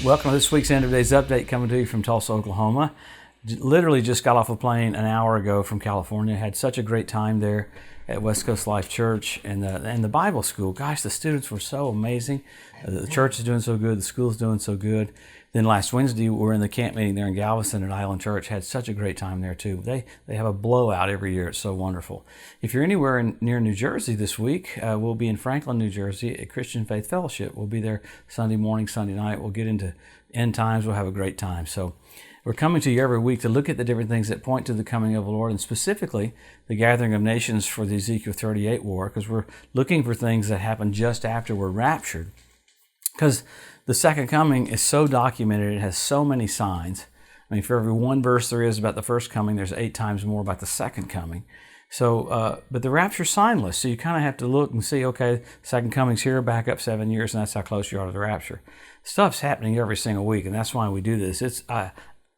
Welcome to this week's End of Days Update, coming to you from Tulsa, Oklahoma. Literally just got off a plane an hour ago from California. Had such a great time there at West Coast Life Church and the Bible school. Gosh, the students were so amazing. The church is doing so good. The school's doing so good. Then last Wednesday, we were in the camp meeting there in Galveston at Island Church. Had such a great time there too. They have a blowout every year. It's so wonderful. If you're anywhere near New Jersey this week, we'll be in Franklin, New Jersey at Christian Faith Fellowship. We'll be there Sunday morning, Sunday night. We'll get into end times. We'll have a great time. So we're coming to you every week to look at the different things that point to the coming of the Lord, and specifically the gathering of nations for the Ezekiel 38 war, because we're looking for things that happen just after we're raptured. Because the second coming is so documented, it has so many signs. I mean, for every one verse there is about the first coming, there's 8 times more about the second coming. So, but the rapture's signless, so you kind of have to look and see, okay, second coming's here, back up 7 years, and that's how close you are to the rapture. Stuff's happening every single week, and that's why we do this. It's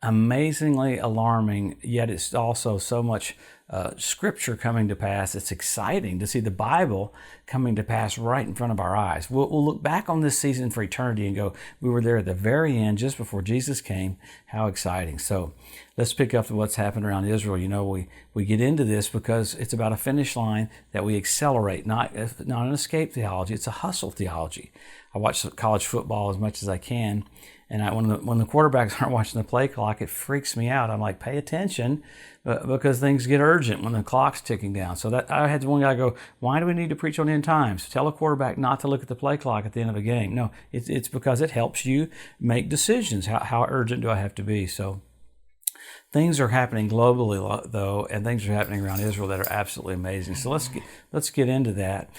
amazingly alarming, yet it's also so much scripture coming to pass. It's exciting to see the Bible coming to pass right in front of our eyes. We'll look back on this season for eternity and go, we were there at the very end, just before Jesus came. How exciting. So let's pick up what's happened around Israel. You know, we get into this because it's about a finish line that we accelerate, not an escape theology. It's a hustle theology. I watch college football as much as I can. And when the quarterbacks aren't watching the play clock, it freaks me out. I'm like, pay attention, because things get urgent when the clock's ticking down. So that I had one guy go, why do we need to preach on end times? Tell a quarterback not to look at the play clock at the end of a game. No, it's because it helps you make decisions. How urgent do I have to be? So things are happening globally, though, and things are happening around Israel that are absolutely amazing. So let's get into that.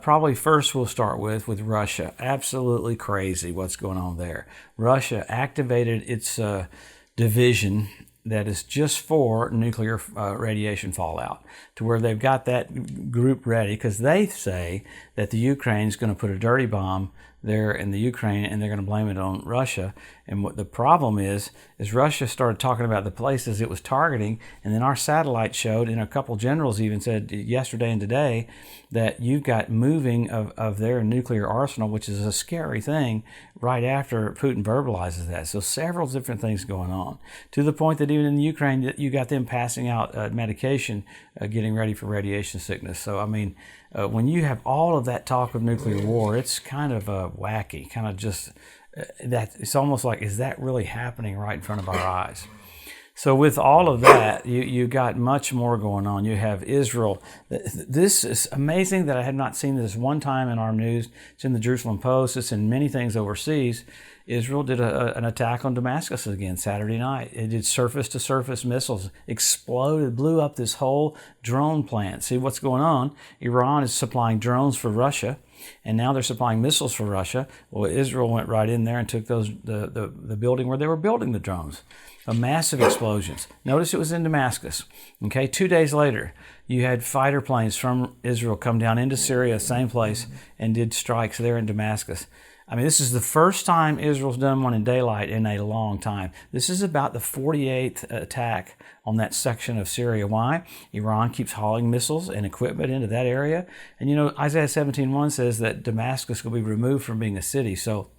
Probably first we'll start with Russia. Absolutely crazy what's going on there. Russia activated its division that is just for nuclear radiation fallout, to where they've got that group ready, because they say that the Ukraine is going to put a dirty bomb there in the Ukraine, and they're going to blame it on Russia. And what the problem is Russia started talking about the places it was targeting, and then our satellite showed, and a couple generals even said yesterday and today, that you've got moving of their nuclear arsenal, which is a scary thing, right after Putin verbalizes that. So several different things going on, to the point that even in the Ukraine, you got them passing out medication, getting ready for radiation sickness. So, I mean, when you have all of that talk of nuclear war, it's kind of wacky, kind of just that. It's almost like, is that really happening right in front of our eyes? So with all of that, you got much more going on. You have Israel. This is amazing that I had not seen this one time in our news. It's in the Jerusalem Post. It's in many things overseas. Israel did an attack on Damascus again Saturday night. It did surface-to-surface missiles, exploded, blew up this whole drone plant. See what's going on? Iran is supplying drones for Russia, and now they're supplying missiles for Russia. Well, Israel went right in there and took the building where they were building the drones. Massive explosions. Notice it was in Damascus. Okay, 2 days later, you had fighter planes from Israel come down into Syria, same place, and did strikes there in Damascus. I mean, this is the first time Israel's done one in daylight in a long time. This is about the 48th attack on that section of Syria. Why? Iran keeps hauling missiles and equipment into that area. And you know, Isaiah 17:1 says that Damascus will be removed from being a city. So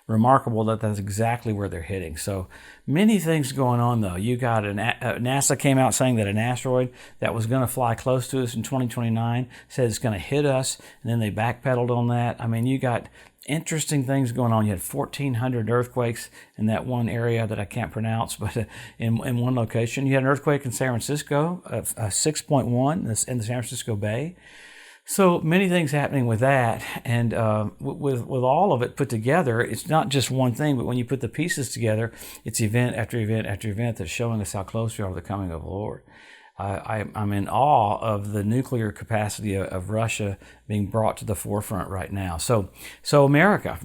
remarkable that that's exactly where they're hitting. So many things going on, though. You got NASA came out saying that an asteroid that was going to fly close to us in 2029 said it's going to hit us, and then they backpedaled on that. I mean, you got interesting things going on. You had 1,400 earthquakes in that one area that I can't pronounce, but in one location. You had an earthquake in San Francisco, 6.1 in the San Francisco Bay. So many things happening with that, and with all of it put together, it's not just one thing, but when you put the pieces together, it's event after event after event that's showing us how close we are to the coming of the Lord. I'm in awe of the nuclear capacity of Russia being brought to the forefront right now. So America,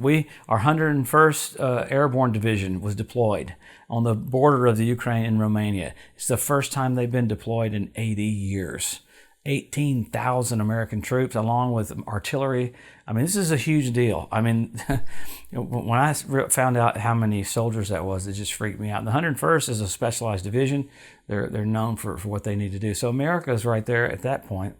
our 101st Airborne Division was deployed on the border of the Ukraine and Romania. It's the first time they've been deployed in 80 years. 18,000 American troops along with artillery. I mean, this is a huge deal. I mean, when I found out how many soldiers that was, it just freaked me out. And the 101st is a specialized division. They're known for what they need to do. So America is right there at that point.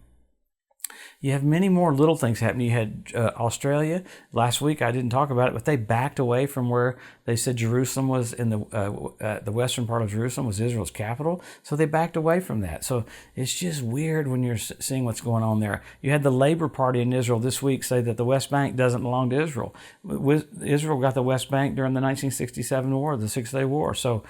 You have many more little things happening. You had Australia last week. I didn't talk about it, but they backed away from where they said Jerusalem was in the western part of Jerusalem was Israel's capital. So they backed away from that. So it's just weird when you're seeing what's going on there. You had the Labor Party in Israel this week say that the West Bank doesn't belong to Israel. Israel got the West Bank during the 1967 war, the Six-Day War. So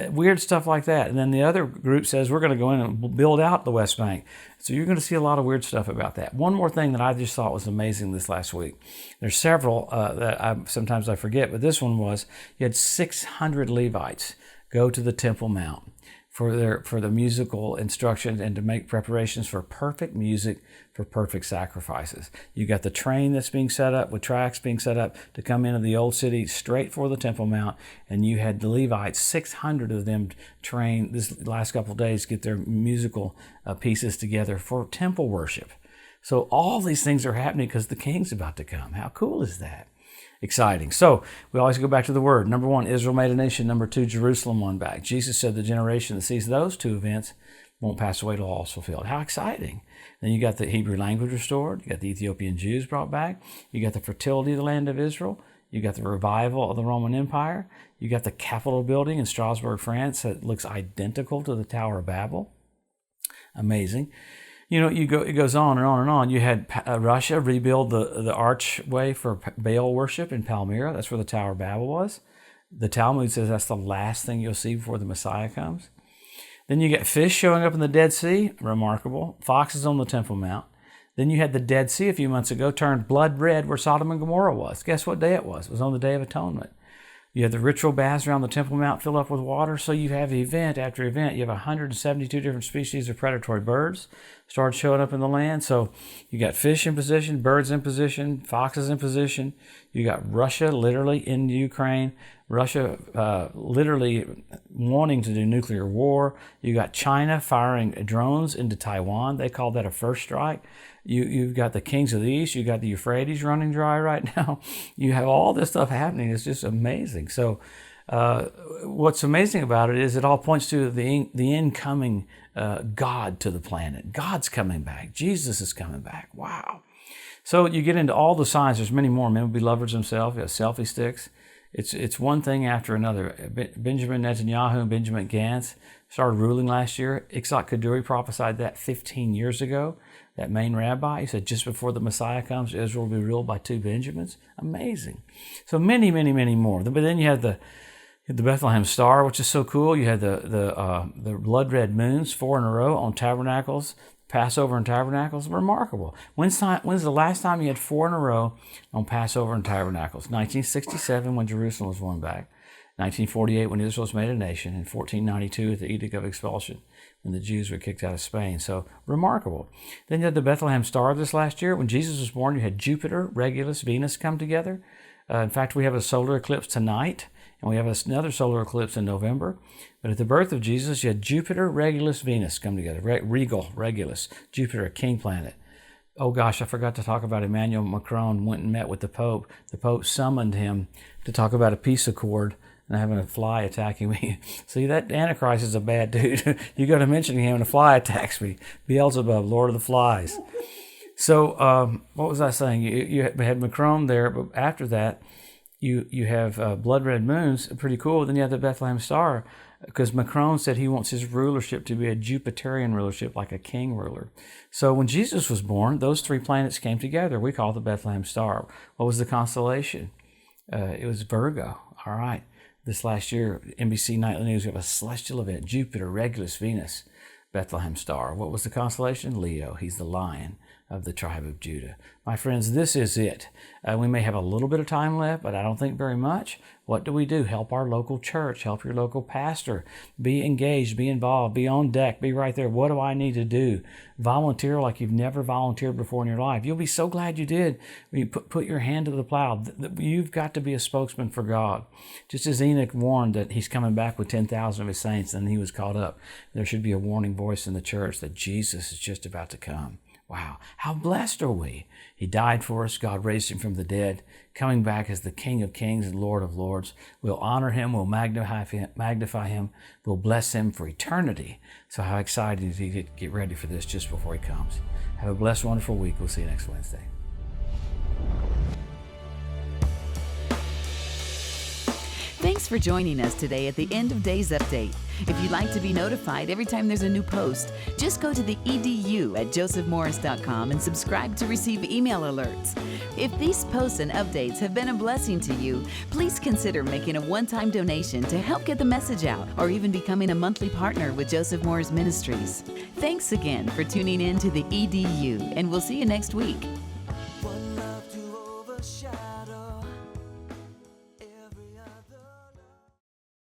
weird stuff like that. And then the other group says we're going to go in and build out the West Bank. So you're going to see a lot of weird stuff about that. One more thing that I just thought was amazing this last week. There's several that sometimes I forget, but this one was you had 600 Levites go to the Temple Mount for the musical instruction and to make preparations for perfect music for perfect sacrifices. You got the train that's being set up with tracks being set up to come into the old city straight for the Temple Mount, and you had the Levites, 600 of them trained this last couple of days, get their musical pieces together for temple worship. So all these things are happening because the king's about to come. How cool is that? Exciting. So we always go back to the word. Number one, Israel made a nation. Number two, Jerusalem won back. Jesus said the generation that sees those two events won't pass away till all is fulfilled. How exciting. Then you got the Hebrew language restored. You got the Ethiopian Jews brought back. You got the fertility of the land of Israel. You got the revival of the Roman Empire. You got the Capitol building in Strasbourg, France that looks identical to the Tower of Babel. Amazing. You know, it goes on and on and on. You had Russia rebuild the archway for Baal worship in Palmyra. That's where the Tower of Babel was. The Talmud says that's the last thing you'll see before the Messiah comes. Then you get fish showing up in the Dead Sea. Remarkable. Foxes on the Temple Mount. Then you had the Dead Sea a few months ago turned blood red where Sodom and Gomorrah was. Guess what day it was? It was on the Day of Atonement. You have the ritual baths around the Temple Mount fill up with water. So you have event after event. You have 172 different species of predatory birds start showing up in the land. So you got fish in position, birds in position, foxes in position. You got Russia literally in Ukraine. Russia literally wanting to do nuclear war. You got China firing drones into Taiwan. They call that a first strike. You've got the kings of the east. You got the Euphrates running dry right now. You have all this stuff happening. It's just amazing. So what's amazing about it is it all points to the incoming God to the planet. God's coming back. Jesus is coming back. Wow. So you get into all the signs. There's many more. Men will be lovers themselves. You have selfie sticks. It's one thing after another. Benjamin Netanyahu and Benjamin Gantz started ruling last year. Itzhak Kaduri prophesied that 15 years ago. That main rabbi, he said just before the Messiah comes, Israel will be ruled by two Benjamins. Amazing. So many, many, many more. But then you had the Bethlehem Star, which is so cool. You had the blood red moons, 4 in a row on tabernacles. Passover and Tabernacles, remarkable. When's the last time you had 4 in a row on Passover and Tabernacles? 1967 when Jerusalem was won back, 1948 when Israel was made a nation, and 1492 at the Edict of Expulsion when the Jews were kicked out of Spain. So remarkable. Then you had the Bethlehem Star this last year. When Jesus was born, you had Jupiter, Regulus, Venus come together. In fact, we have a solar eclipse tonight, and we have another solar eclipse in November. But at the birth of Jesus, you had Jupiter, Regulus, Venus come together. Regal, Regulus, Jupiter, a king planet. Oh gosh, I forgot to talk about Emmanuel Macron went and met with the Pope. The Pope summoned him to talk about a peace accord and having a fly attacking me. See, that Antichrist is a bad dude. You go to mentioning him and a fly attacks me. Beelzebub, Lord of the Flies. So what was I saying? You had Macron there, but after that, you have blood red moons, pretty cool. Then you have the Bethlehem Star, because Macron said he wants his rulership to be a Jupiterian rulership, like a king ruler. So when Jesus was born, those 3 planets came together. We call it the Bethlehem Star. What was the constellation? It was Virgo. All right. This last year, NBC Nightly News, we have a celestial event, Jupiter, Regulus, Venus, Bethlehem Star. What was the constellation? Leo. He's the lion of the tribe of Judah. My friends, this is it. We may have a little bit of time left, but I don't think very much. What do? Help our local church. Help your local pastor. Be engaged. Be involved. Be on deck. Be right there. What do I need to do? Volunteer like you've never volunteered before in your life. You'll be so glad you did. You put your hand to the plow. You've got to be a spokesman for God. Just as Enoch warned that he's coming back with 10,000 of his saints and he was caught up, there should be a warning voice in the church that Jesus is just about to come. Wow, how blessed are we? He died for us. God raised him from the dead, coming back as the King of Kings and Lord of Lords. We'll honor him. We'll magnify him. We'll bless him for eternity. So how excited is he to get ready for this just before he comes? Have a blessed, wonderful week. We'll see you next Wednesday. Thanks for joining us today at the End of Days Update. If you'd like to be notified every time there's a new post, just go to the edu at josephmorris.com and subscribe to receive email alerts. If these posts and updates have been a blessing to you, please consider making a one-time donation to help get the message out, or even becoming a monthly partner with Joseph Morris Ministries. Thanks again for tuning in to the EDU, and we'll see you next week.